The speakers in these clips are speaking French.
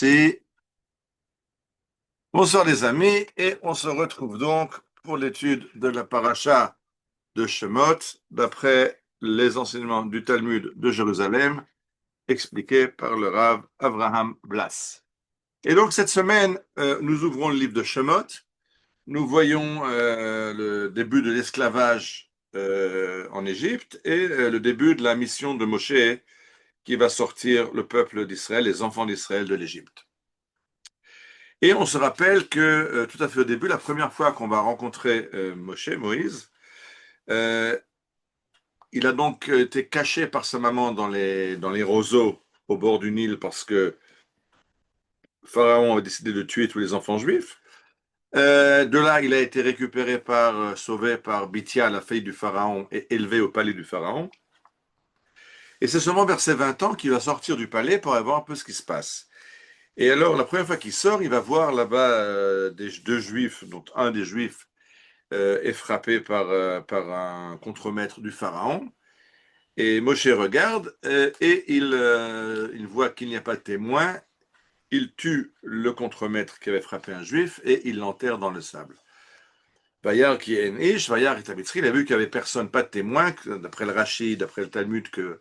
Si. Bonsoir les amis, et on se retrouve donc pour l'étude de la paracha de Shemot, d'après les enseignements du Talmud de Jérusalem, expliqués par le Rav Avraham Blas. Et donc cette semaine, nous ouvrons le livre de Shemot, nous voyons le début de l'esclavage en Égypte et le début de la mission de Moshe qui va sortir le peuple d'Israël, les enfants d'Israël de l'Égypte. Et on se rappelle que tout à fait au début, la première fois qu'on va rencontrer Moïse, euh, il a donc été caché par sa maman dans les roseaux au bord du Nil parce que Pharaon a décidé de tuer tous les enfants juifs. De là, il a été récupéré sauvé par Bithia, la fille du Pharaon, et élevé au palais du Pharaon. Et c'est seulement vers ses 20 ans qu'il va sortir du palais pour voir un peu ce qui se passe. Et alors, la première fois qu'il sort, il va voir là-bas deux juifs, dont un des juifs est frappé par un contremaître du Pharaon. Et Moshe regarde et il voit qu'il n'y a pas de témoin. Il tue le contremaître qui avait frappé un juif et il l'enterre dans le sable. Bayar qui est Ish, Bayar est Abitzri, il a vu qu'il n'y avait personne, pas de témoin, d'après le Rashi, d'après le Talmud, qu'il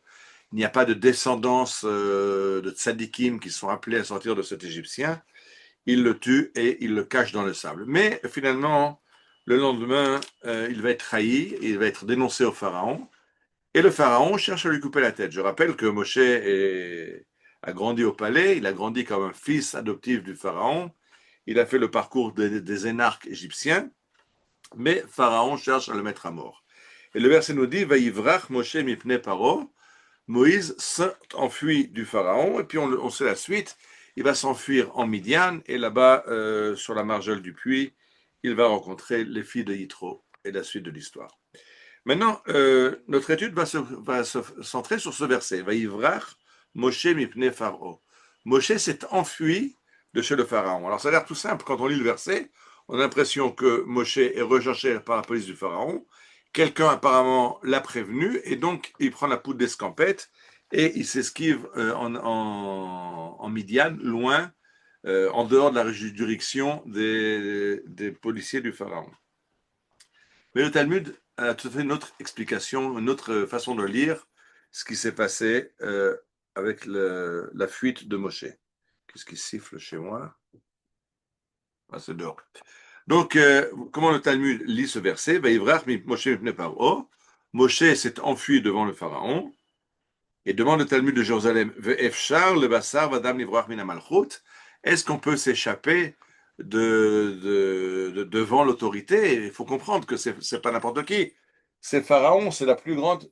n'y a pas de descendance de tzadikim qui sont appelés à sortir de cet Égyptien. Il le tue et il le cache dans le sable. Mais finalement, le lendemain, il va être trahi, il va être dénoncé au Pharaon, et le Pharaon cherche à lui couper la tête. Je rappelle que a grandi au palais, il a grandi comme un fils adoptif du Pharaon, il a fait le parcours des énarques égyptiens, mais Pharaon cherche à le mettre à mort. Et le verset nous dit, Vayivrach Moshe mipne paro, Moïse s'enfuit du Pharaon, et puis on sait la suite, il va s'enfuir en Midian, et là-bas, sur la margelle du puits, il va rencontrer les filles de Yitro, et la suite de l'histoire. Maintenant, notre étude va se centrer sur ce verset, Vayivrach Moshe mipne Pharaon. Moshe s'est enfui de chez le Pharaon. Alors ça a l'air tout simple, quand on lit le verset, on a l'impression que Moshe est recherché par la police du Pharaon, quelqu'un apparemment l'a prévenu, et donc il prend la poudre d'escampette et il s'esquive en Midian, loin, en dehors de la juridiction des policiers du Pharaon. Mais le Talmud a tout à fait une autre explication, une autre façon de lire ce qui s'est passé avec la fuite de Moshe. Qu'est-ce qui siffle chez moi? Ah, c'est dehors. Donc, comment le Talmud lit ce verset? Moshe Moshe s'est enfui devant le Pharaon. Et demande le Talmud de Jérusalem, est-ce qu'on peut s'échapper devant l'autorité? Il faut comprendre que c'est pas n'importe qui. C'est Pharaon, c'est la plus grande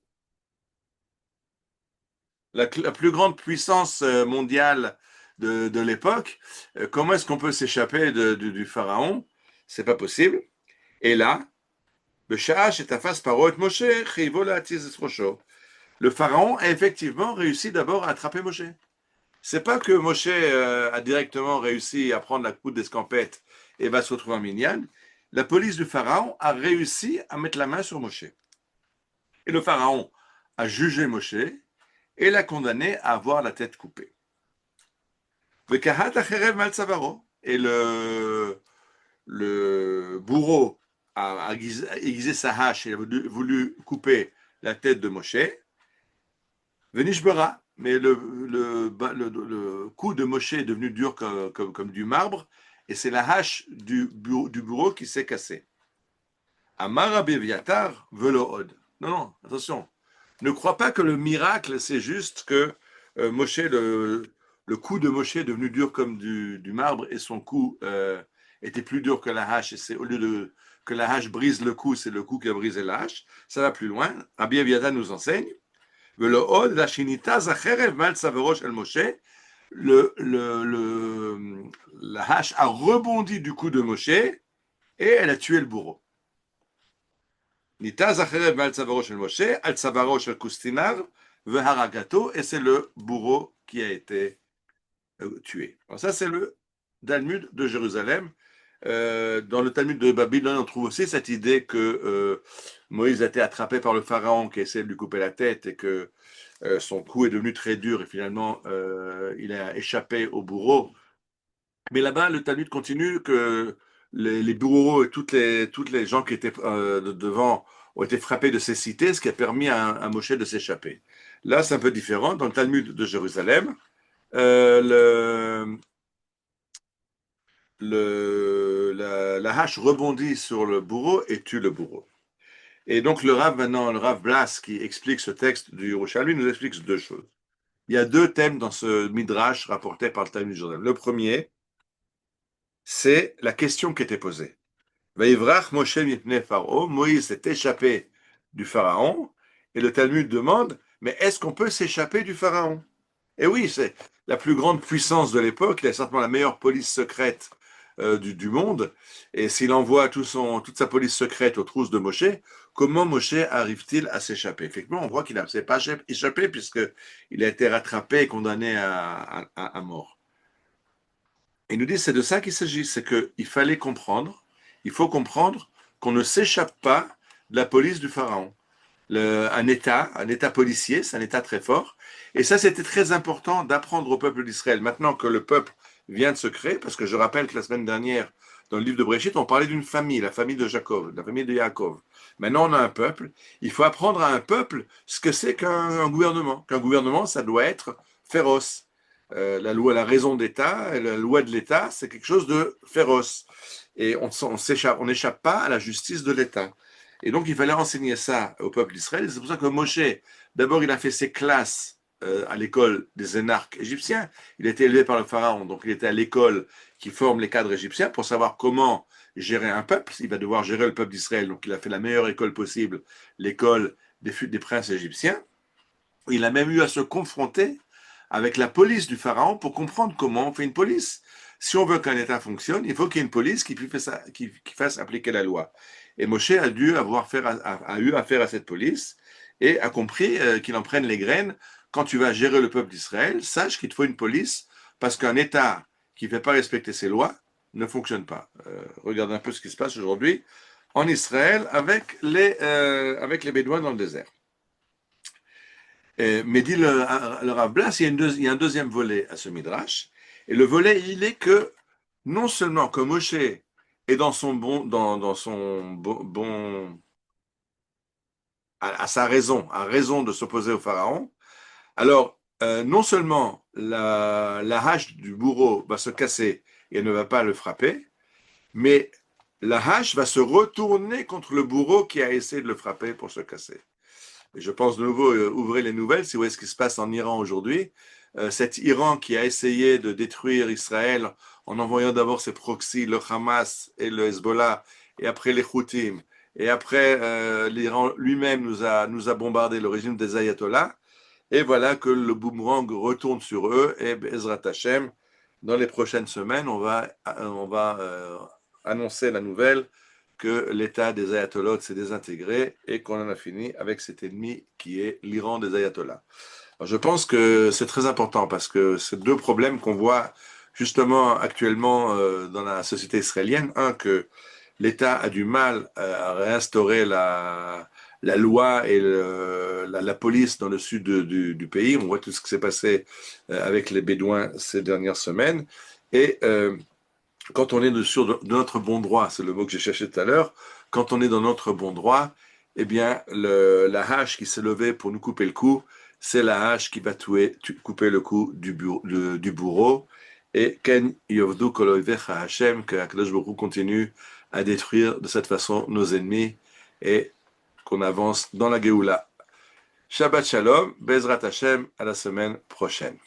puissance mondiale de l'époque. Comment est-ce qu'on peut s'échapper du Pharaon? C'est pas possible. Et là, le Pharaon a effectivement réussi d'abord à attraper Moshe. C'est pas que Moshe a directement réussi à prendre la poudre d'escampette et va se retrouver en Midian. La police du Pharaon a réussi à mettre la main sur Moshe. Et le Pharaon a jugé Moshe et l'a condamné à avoir la tête coupée. Et le bourreau a aiguisé sa hache et a voulu couper la tête de Moshe. Venishbera, mais le cou de Moshe est devenu dur comme du marbre, et c'est la hache du bourreau qui s'est cassée. Amar Rabbi Eviatar velo od. Non, non, attention. Ne crois pas que le miracle, c'est juste que Moshe, le cou de Moshe est devenu dur comme du marbre, et son cou était plus dur que la hache, et c'est au lieu que la hache brise le cou, c'est le cou qui a brisé la hache. Ça va plus loin. Rabbi Eviatar nous enseigne la hache a rebondi du cou de Moshe et elle a tué le bourreau. Et c'est le bourreau qui a été tué. Alors ça, c'est le Talmud de Jérusalem. Dans le Talmud de Babylone, on trouve aussi cette idée que Moïse a été attrapé par le pharaon qui essaie de lui couper la tête et que son cou est devenu très dur et finalement il a échappé au bourreau Mais là-bas, le Talmud continue que les bourreaux et toutes les gens qui étaient devant ont été frappés de cécité, ce qui a permis à Moshe de s'échapper. Là, c'est un peu différent. Dans le Talmud de Jérusalem, euh, la hache rebondit sur le bourreau et tue le bourreau. Et donc le Rav maintenant, le Rav Blas, qui explique ce texte du Yerushalmi, nous explique deux choses. Il y a deux thèmes dans ce midrash rapporté par le Talmud de Jérusalem. Le premier, c'est la question qui était posée. Vaïvrach Moshe mipnei Pharaon, Moïse s'est échappé du Pharaon, et le Talmud demande, mais est-ce qu'on peut s'échapper du Pharaon? Et oui, c'est la plus grande puissance de l'époque, il a certainement la meilleure police secrète du monde, et s'il envoie toute sa police secrète aux trousses de Moshe, comment Moshe arrive-t-il à s'échapper? Effectivement, on voit qu'il ne s'est pas échappé puisqu'il a été rattrapé et condamné à mort. Et il nous dit, c'est de ça qu'il s'agit, c'est qu'il fallait comprendre, il faut comprendre qu'on ne s'échappe pas de la police du Pharaon. Un État policier, c'est un État très fort. Et ça, c'était très important d'apprendre au peuple d'Israël. Maintenant que le peuple vient de se créer, parce que je rappelle que la semaine dernière, dans le livre de Bréchit, on parlait d'une famille, la famille de Jacob, la famille de Yaakov. Maintenant, on a un peuple. Il faut apprendre à un peuple ce que c'est qu'un gouvernement. Qu'un gouvernement, ça doit être féroce. La loi, la raison d'État, la loi de l'État, c'est quelque chose de féroce. Et on n'échappe pas à la justice de l'État. Et donc, il fallait enseigner ça au peuple d'Israël. C'est pour ça que Moshe, d'abord, il a fait ses classes à l'école des énarques égyptiens. Il a été élevé par le pharaon, donc il était à l'école qui forme les cadres égyptiens pour savoir comment gérer un peuple. Il va devoir gérer le peuple d'Israël, donc il a fait la meilleure école possible, l'école des princes égyptiens. Il a même eu à se confronter avec la police du pharaon pour comprendre comment on fait une police. Si on veut qu'un État fonctionne, il faut qu'il y ait une police qui fasse appliquer la loi. Et Moshe a eu affaire à cette police et a compris qu'il en prenne les graines. Quand tu vas gérer le peuple d'Israël, sache qu'il te faut une police parce qu'un État qui ne fait pas respecter ses lois ne fonctionne pas. Regarde un peu ce qui se passe aujourd'hui en Israël avec les Bédouins dans le désert. Mais dit le Rav Blas, il y a un deuxième volet à ce midrash. Et le volet, il est que non seulement que Moshe est dans son bon à sa raison, a raison de s'opposer au pharaon, alors non seulement la hache du bourreau va se casser et elle ne va pas le frapper, mais la hache va se retourner contre le bourreau qui a essayé de le frapper pour se casser. Et je pense de nouveau, ouvrez les nouvelles, si vous voyez ce qui se passe en Iran aujourd'hui. Cet Iran qui a essayé de détruire Israël en envoyant d'abord ses proxys, le Hamas et le Hezbollah, et après les Houthis, et après l'Iran lui-même nous a bombardé le régime des ayatollahs, et voilà que le boomerang retourne sur eux, et Bezrat Hashem, dans les prochaines semaines, on va annoncer la nouvelle que l'État des ayatollahs s'est désintégré et qu'on en a fini avec cet ennemi qui est l'Iran des ayatollahs. Alors, je pense que c'est très important parce que c'est deux problèmes qu'on voit justement actuellement dans la société israélienne. Un, que l'État a du mal à réinstaurer la loi et la police dans le sud du pays. On voit tout ce qui s'est passé avec les Bédouins ces dernières semaines. Et quand on est de notre bon droit, c'est le mot que j'ai cherché tout à l'heure, quand on est dans notre bon droit, eh bien, la hache qui s'est levée pour nous couper le cou, c'est la hache qui va couper le cou du bourreau. Et Ken Yovdu Koloivecha Hashem, que Akadosh Baruch Hu continue à détruire de cette façon nos ennemis et qu'on avance dans la Géoula. Shabbat Shalom, Bezrat Hashem, à la semaine prochaine.